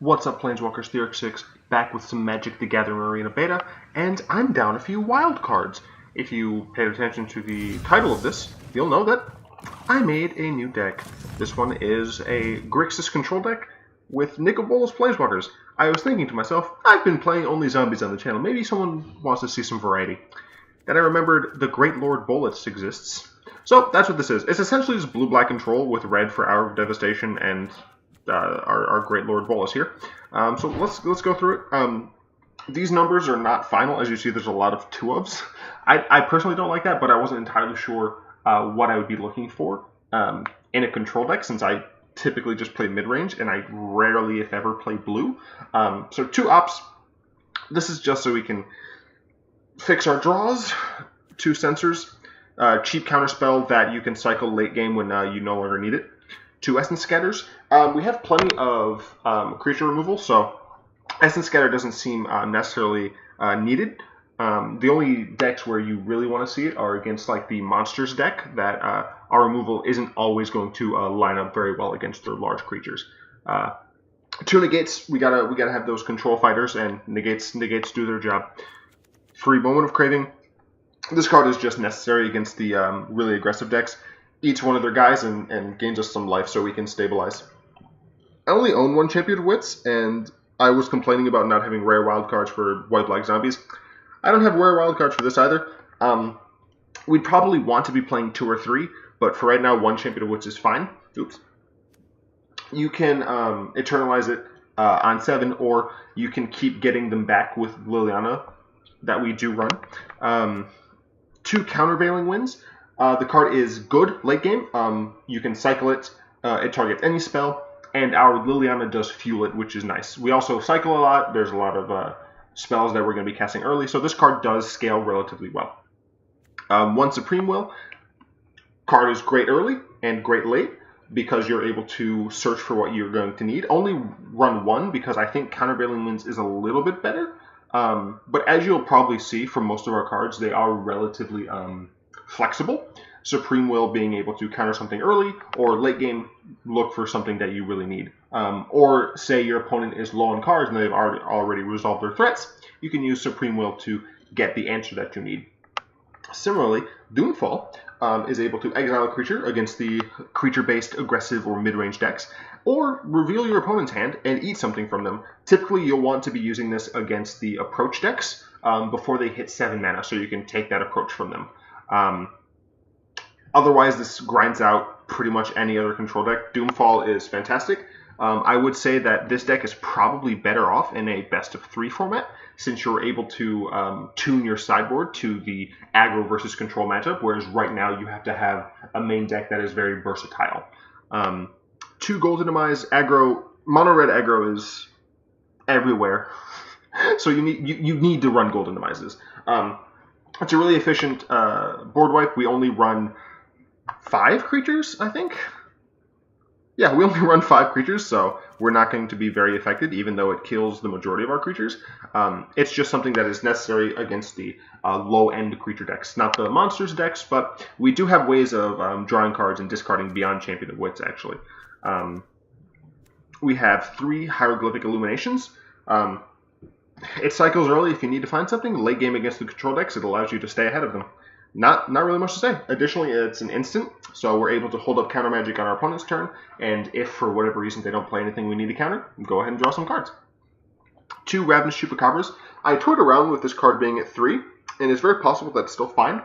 What's up, Planeswalkers? Grixis back with some Magic the Gathering Arena Beta, and I'm down a few wild cards. If you paid attention to the title of this, you'll know that I made a new deck. This one is a Grixis control deck with Nicol Bolas Planeswalkers. I was thinking to myself, I've been playing only zombies on the channel. Maybe someone wants to see some variety. Then I remembered the Great Lord Bolas exists. So that's what this is. It's essentially just blue-black control with red for Hour of Devastation and our Great Lord Bolas here. So let's go through it. These numbers are not final. As you see, there's a lot of 2-ofs. I personally don't like that, but I wasn't entirely sure what I would be looking for in a control deck, since I typically just play mid-range, and I rarely, if ever, play blue. So 2 ops. This is just so we can fix our draws. 2 censors. Cheap counterspell that you can cycle late game when you no longer need it. 2 Essence Scatters. We have plenty of creature removal, so Essence Scatter doesn't seem necessarily needed. The only decks where you really want to see it are against like the Monsters deck, that our removal isn't always going to line up very well against their large creatures. 2 Negates. We gotta have those control fighters, and Negates do their job. 3 Moment of Craving. This card is just necessary against the really aggressive decks. Eats one of their guys and gains us some life so we can stabilize. I only own 1 Champion of Wits, and I was complaining about not having rare wild cards for white-black zombies. I don't have rare wild cards for this either. We'd probably want to be playing 2 or 3, but for right now, 1 Champion of Wits is fine. Oops. You can eternalize it on 7, or you can keep getting them back with Liliana that we do run. 2 Countervailing Winds. The card is good late game. You can cycle it. It targets any spell, and our Liliana does fuel it, which is nice. We also cycle a lot. There's a lot of spells that we're going to be casting early, so this card does scale relatively well. 1 Supreme Will. Card is great early and great late because you're able to search for what you're going to need. Only run 1 because I think Countervailing Winds is a little bit better. But as you'll probably see from most of our cards, they are relatively flexible. Supreme Will being able to counter something early, or late game look for something that you really need. Or say your opponent is low on cards and they've already resolved their threats, you can use Supreme Will to get the answer that you need. Similarly, Doomfall is able to exile a creature against the creature-based aggressive or mid-range decks, or reveal your opponent's hand and eat something from them. Typically, you'll want to be using this against the approach decks before they hit 7 mana, so you can take that approach from them. Otherwise, this grinds out pretty much any other control deck. Doomfall is fantastic. I would say that this deck is probably better off in a best-of-3 format, since you're able to tune your sideboard to the aggro versus control matchup, whereas right now you have to have a main deck that is very versatile. 2 Golden Demise. Aggro, mono-red aggro is everywhere, so you need to run Golden Demises. It's a really efficient board wipe. We only run 5 creatures, I think. Yeah, we only run 5 creatures, so we're not going to be very affected, even though it kills the majority of our creatures. It's just something that is necessary against the low-end creature decks. Not the monsters decks, but we do have ways of drawing cards and discarding beyond Champion of Wits, actually. We have 3 Hieroglyphic Illuminations. It cycles early if you need to find something. Late game against the control decks, it allows you to stay ahead of them. Not really much to say. Additionally, it's an instant, so we're able to hold up counter magic on our opponent's turn, and if for whatever reason they don't play anything we need to counter, go ahead and draw some cards. 2 Ravenous Chupacabras. I toyed around with this card being at 3, and it's very possible that's still fine.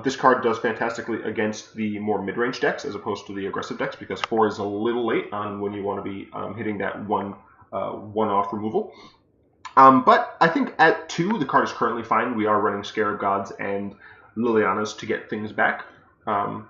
This card does fantastically against the more mid-range decks as opposed to the aggressive decks, because 4 is a little late on when you want to be hitting that one-off removal. But I think at 2, the card is currently fine. We are running Scarab Gods and Lilianas to get things back.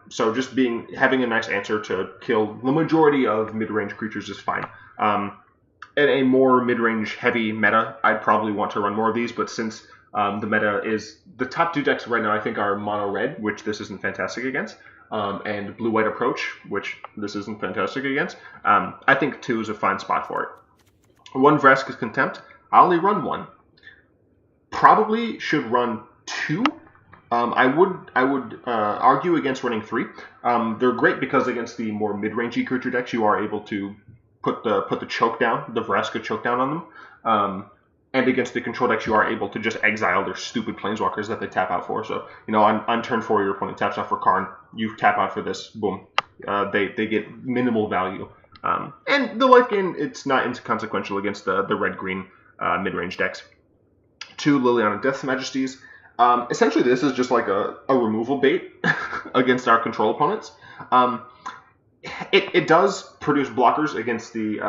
So just having a nice answer to kill the majority of mid-range creatures is fine. In a more mid-range heavy meta, I'd probably want to run more of these, but since the meta is... The top 2 decks right now, I think, are mono-red, which this isn't fantastic against, and blue-white approach, which this isn't fantastic against. I think 2 is a fine spot for it. 1 Vraska's Contempt. I only run 1. Probably should run 2. I would argue against running 3. They're great because against the more mid-rangey creature decks, you are able to put the choke down, the Vraska choke down on them. And against the control decks, you are able to just exile their stupid Planeswalkers that they tap out for. So, on turn 4, your opponent taps out for Karn, you tap out for this, boom. They get minimal value. And the life gain, it's not inconsequential against the red-green mid-range decks. 2 Liliana Death Majesties. Essentially, this is just like a removal bait against our control opponents. It does produce blockers against the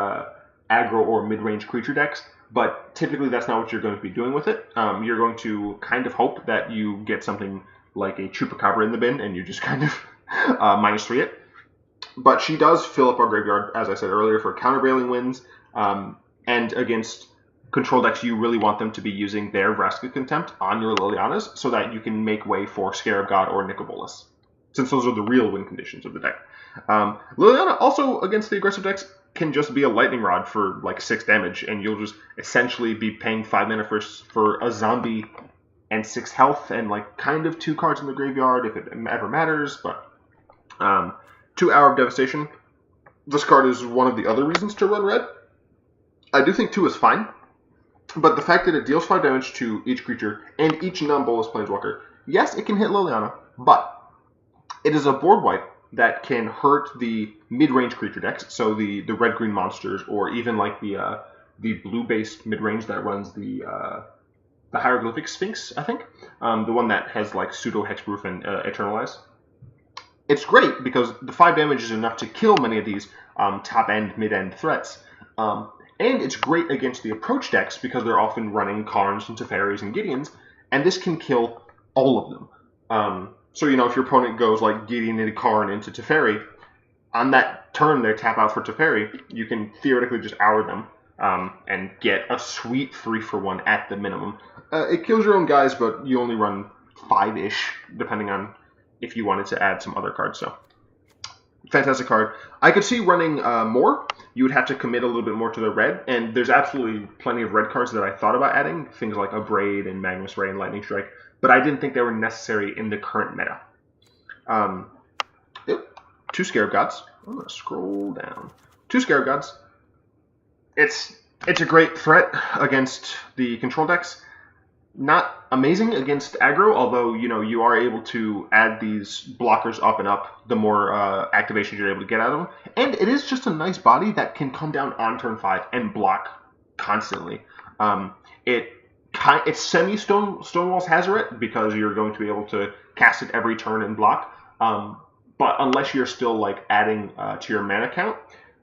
aggro or mid-range creature decks, but typically that's not what you're going to be doing with it. You're going to kind of hope that you get something like a Chupacabra in the bin, and you just kind of -3 it. But she does fill up our graveyard, as I said earlier, for Countervailing Winds, and against control decks, you really want them to be using their Vraska Contempt on your Lilianas so that you can make way for Scarab God or Nicol Bolas, since those are the real win conditions of the deck. Liliana also, against the aggressive decks, can just be a lightning rod for like 6 damage, and you'll just essentially be paying 5 mana for a zombie and 6 health and like kind of 2 cards in the graveyard if it ever matters. But 2 Hour of Devastation. This card is one of the other reasons to run red. I do think 2 is fine, but the fact that it deals 5 damage to each creature and each non-Bolas Planeswalker, yes, it can hit Liliana, but it is a board wipe that can hurt the mid-range creature decks, so the red-green monsters, or even like the blue-based mid-range that runs the Hieroglyphic Sphinx, I think, the one that has like pseudo-hexproof and Eternalize. It's great because the 5 damage is enough to kill many of these top-end, mid-end threats. And it's great against the approach decks because they're often running Karns and Teferis and Gideons, and this can kill all of them. So, if your opponent goes like Gideon into Karn into Teferi, on that turn they tap out for Teferi, you can theoretically just hour them and get a sweet 3-for-1 at the minimum. It kills your own guys, but you only run 5-ish, depending on if you wanted to add some other cards. So, fantastic card. I could see running more. You would have to commit a little bit more to the red, and there's absolutely plenty of red cards that I thought about adding, things like Abrade and Magnus Ray and Lightning Strike, but I didn't think they were necessary in the current meta. 2 Scarab Gods. I'm going to scroll down. 2 Scarab Gods. It's a great threat against the control decks. Not amazing against aggro, although, you are able to add these blockers up and up the more activations you're able to get out of them. And it is just a nice body that can come down on turn 5 and block constantly. It's semi-Stonewall's Hazoret because you're going to be able to cast it every turn and block. But unless you're still like adding to your mana count,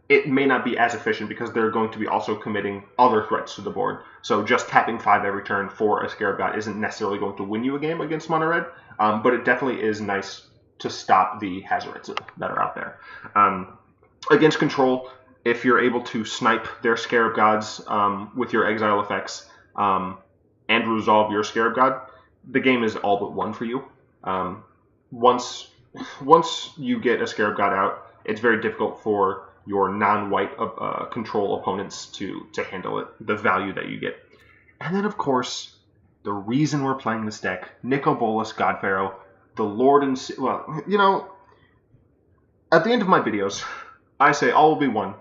it may not be as efficient because they're going to be also committing other threats to the board. So just tapping 5 every turn for a Scarab God isn't necessarily going to win you a game against mono red, but it definitely is nice to stop the Hazarets that are out there. Against control, if you're able to snipe their Scarab Gods with your exile effects and resolve your Scarab God, the game is all but won for you. Once you get a Scarab God out, it's very difficult for your non-white control opponents to handle it, the value that you get. And then, of course, the reason we're playing this deck, Nicol Bolas, God-Pharaoh, the Lord and... Well, at the end of my videos, I say all will be one.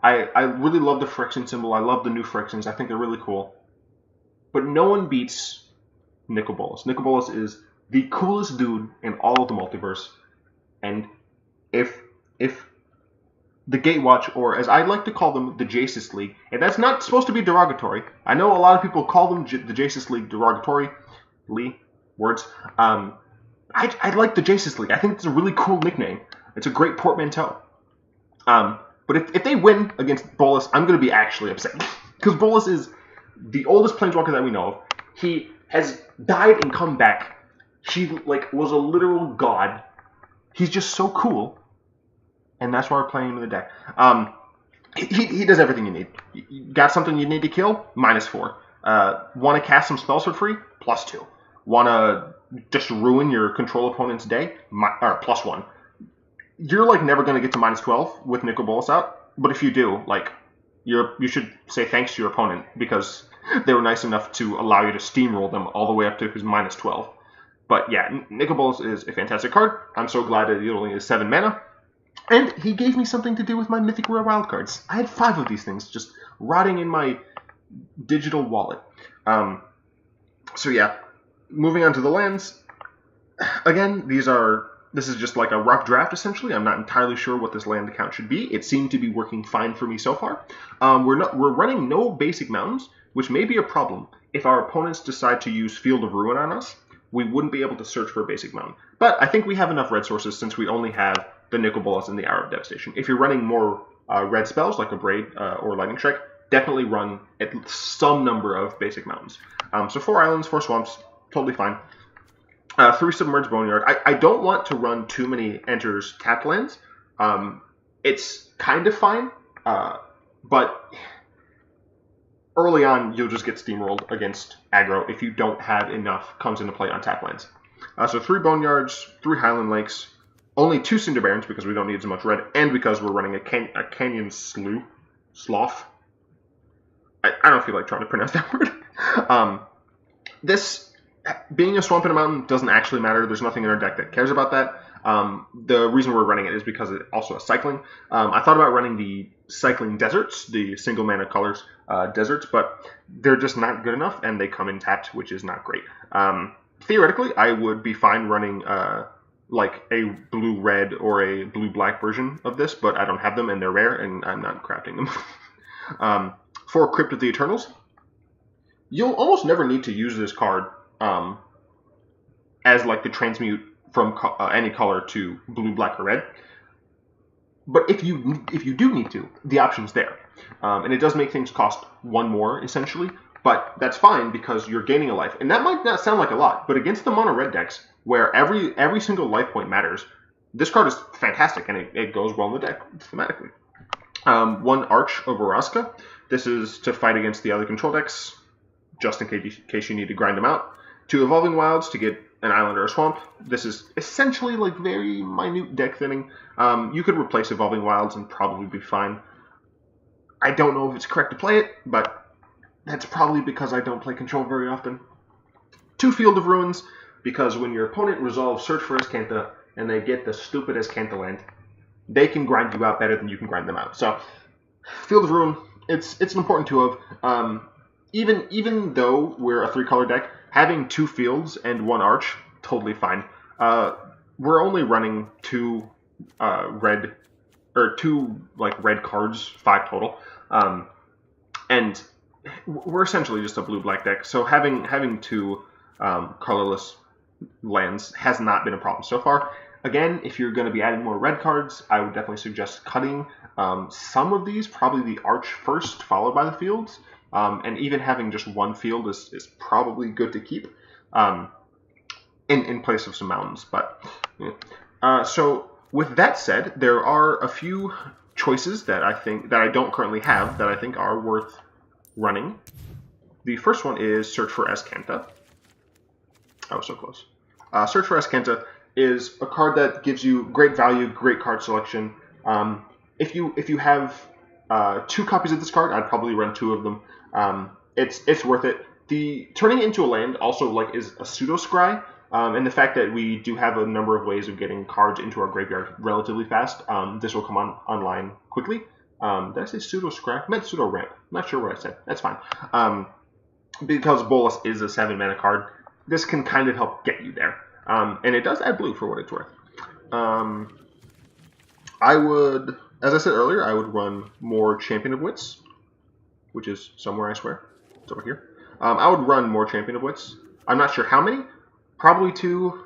I really love the Phyrexian symbol. I love the new Phyrexians. I think they're really cool. But no one beats Nicol Bolas. Nicol Bolas is the coolest dude in all of the multiverse. And if the Gatewatch, or as I like to call them, the Jace's League, and that's not supposed to be derogatory. I know a lot of people call them the Jace's League derogatory. Words. I like the Jace's League. I think it's a really cool nickname. It's a great portmanteau. But if they win against Bolas, I'm going to be actually upset. Because Bolas is the oldest Planeswalker that we know of. He has died and come back. He was a literal god. He's just so cool. And that's why we're playing him in the deck. He does everything you need. You got something you need to kill? -4. Want to cast some spells for free? +2. Want to just ruin your control opponent's day? +1. You're never going to get to -12 with Nicol Bolas out. But if you do, you should say thanks to your opponent because they were nice enough to allow you to steamroll them all the way up to his -12. But yeah, Nicol Bolas is a fantastic card. I'm so glad that it only is 7 mana. And he gave me something to do with my Mythic Rare wildcards. I had 5 of these things just rotting in my digital wallet. So yeah, moving on to the lands. Again, this is just like a rough draft, essentially. I'm not entirely sure what this land count should be. It seemed to be working fine for me so far. We're running no basic mountains, which may be a problem. If our opponents decide to use Field of Ruin on us, we wouldn't be able to search for a basic mountain. But I think we have enough red sources since we only have the Nicol Bolas and the Hour of Devastation. If you're running more red spells, like a Braid or Lightning Strike, definitely run at some number of basic mountains. So 4 islands, 4 swamps, totally fine. 3 Submerged Boneyard. I don't want to run too many enters tapped lands. It's kind of fine, but early on you'll just get steamrolled against aggro if you don't have enough comes into play on tapped lands. So 3 Boneyards, 3 Highland Lakes, only 2 Cinder Barrens because we don't need as much red, and because we're running a Canyon Slough. I don't feel like trying to pronounce that word. This, being a swamp and a mountain, doesn't actually matter. There's nothing in our deck that cares about that. The reason we're running it is because it also has cycling. I thought about running the cycling deserts, the single mana colors deserts, but they're just not good enough, and they come in tapped, which is not great. Theoretically, I would be fine running like a blue-red or a blue-black version of this, but I don't have them, and they're rare, and I'm not crafting them. For Crypt of the Eternals, you'll almost never need to use this card as like the transmute from any color to blue, black, or red. But if you do need to, the option's there. And it does make things cost 1 more, essentially, but that's fine because you're gaining a life. And that might not sound like a lot, but against the mono red decks, where every single life point matters, this card is fantastic, and it goes well in the deck, thematically. 1 Arch of Orazca. This is to fight against the other control decks, just in case you need to grind them out. 2 Evolving Wilds to get an island or a swamp. This is essentially like very minute deck thinning. You could replace Evolving Wilds and probably be fine. I don't know if it's correct to play it, but that's probably because I don't play control very often. 2 Field of Ruins, because when your opponent resolves Search for Azcanta and they get the stupid Azcanta land, they can grind you out better than you can grind them out. So, Field of Ruin, it's an important 2 of. Even though we're a 3-color deck, having 2 fields and 1 arch, totally fine. We're only running 2 red cards, 5 total, and we're essentially just a blue-black deck. So having 2 colorless lands has not been a problem so far. Again, if you're going to be adding more red cards, I would definitely suggest cutting some of these, probably the arch first, followed by the fields. And even having just 1 field is probably good to keep in place of some mountains. But so with that said, there are a few choices that I don't currently have that I think are worth running. The first one is Search for Azcanta. I was so close. Search for Azcanta is a card that gives you great value, great card selection. If you have 2 copies of this card, I'd probably run 2 of them. It's worth it. The turning it into a land also is a pseudo scry, and the fact that we do have a number of ways of getting cards into our graveyard relatively fast. This will come online quickly. Did I say pseudo scry? I meant pseudo ramp. I'm not sure what I said. That's fine. Because Bolas is a 7 mana card, this can kind of help get you there. And it does add blue for what it's worth. I would, as I said earlier, I would run more Champion of Wits, which is somewhere, I swear. It's over here. I would run more Champion of Wits. I'm not sure how many. Probably 2.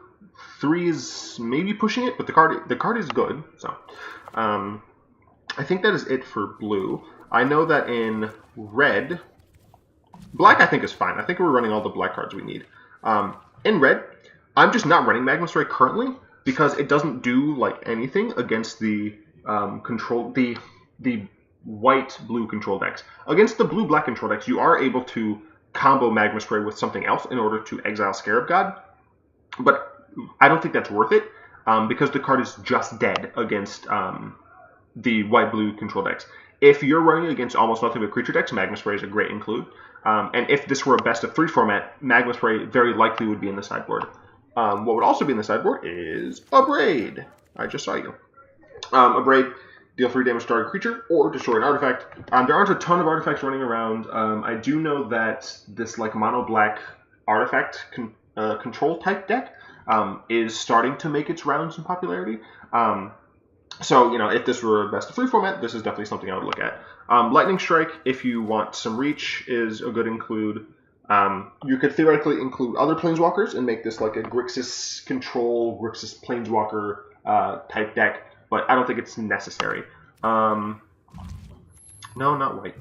3 is maybe pushing it, but the card is good. So, I think that is it for blue. I know that in red, black I think is fine. I think we're running all the black cards we need. In red, I'm just not running Magma Ray currently because it doesn't do anything against the the white-blue control decks. Against the blue-black control decks, you are able to combo Magma Spray with something else in order to exile Scarab God, but I don't think that's worth it because the card is just dead against the white-blue control decks. If you're running against almost nothing but creature decks, Magma Spray is a great include. And if this were a best-of-3 format, Magma Spray very likely would be in the sideboard. What would also be in the sideboard is a Braid. I just saw you. Abrade, deal 3 damage to target creature, or destroy an artifact. There aren't a ton of artifacts running around. I do know that this like mono-black artifact control type deck is starting to make its rounds in popularity. So, you know, if this were a best of 3 format, this is definitely something I would look at. Lightning Strike, if you want some reach, is a good include. You could theoretically include other Planeswalkers and make this like a Grixis control, Grixis Planeswalker type deck, but I don't think it's necessary. No, not white.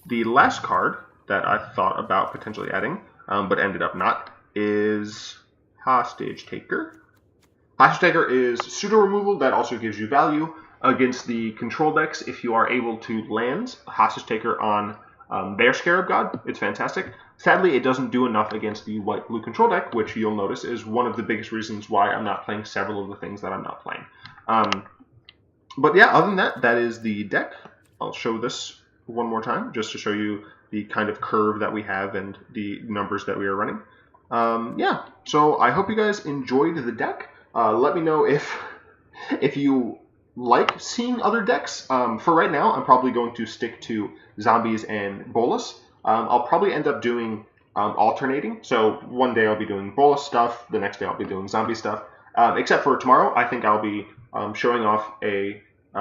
The last card that I thought about potentially adding, but ended up not, is Hostage Taker. Hostage Taker is pseudo removal that also gives you value against the control decks if you are able to land Hostage Taker on their Scarab God. It's fantastic. Sadly, it doesn't do enough against the white-blue control deck, which you'll notice is one of the biggest reasons why I'm not playing several of the things that I'm not playing. But yeah, other than that, that is the deck. I'll show this one more time just to show you the kind of curve that we have and the numbers that we are running. Yeah, so I hope you guys enjoyed the deck. Let me know if you like seeing other decks. For right now, I'm probably going to stick to Zombies and Bolas. I'll probably end up doing alternating. So one day I'll be doing Bolas stuff, the next day I'll be doing Zombie stuff. Except for tomorrow, I think I'll be showing off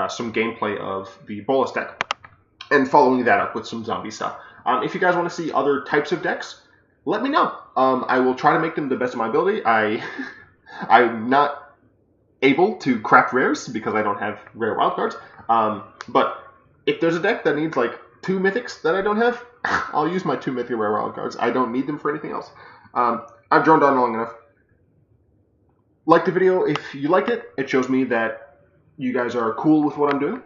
some gameplay of the Bolas deck and following that up with some Zombie stuff. If you guys want to see other types of decks, let me know. I will try to make them the best of my ability. I'm not able to craft rares because I don't have rare wildcards. But if there's a deck that needs like 2 mythics that I don't have, I'll use my 2 mythic rare wildcards. I don't need them for anything else. I've droned on long enough. Like the video if you liked it. It shows me that you guys are cool with what I'm doing.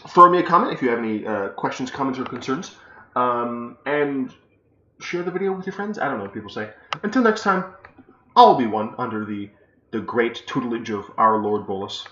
Throw me a comment if you have any questions, comments, or concerns. And share the video with your friends. I don't know what people say. Until next time, I'll be one under the great tutelage of our Lord Bolas.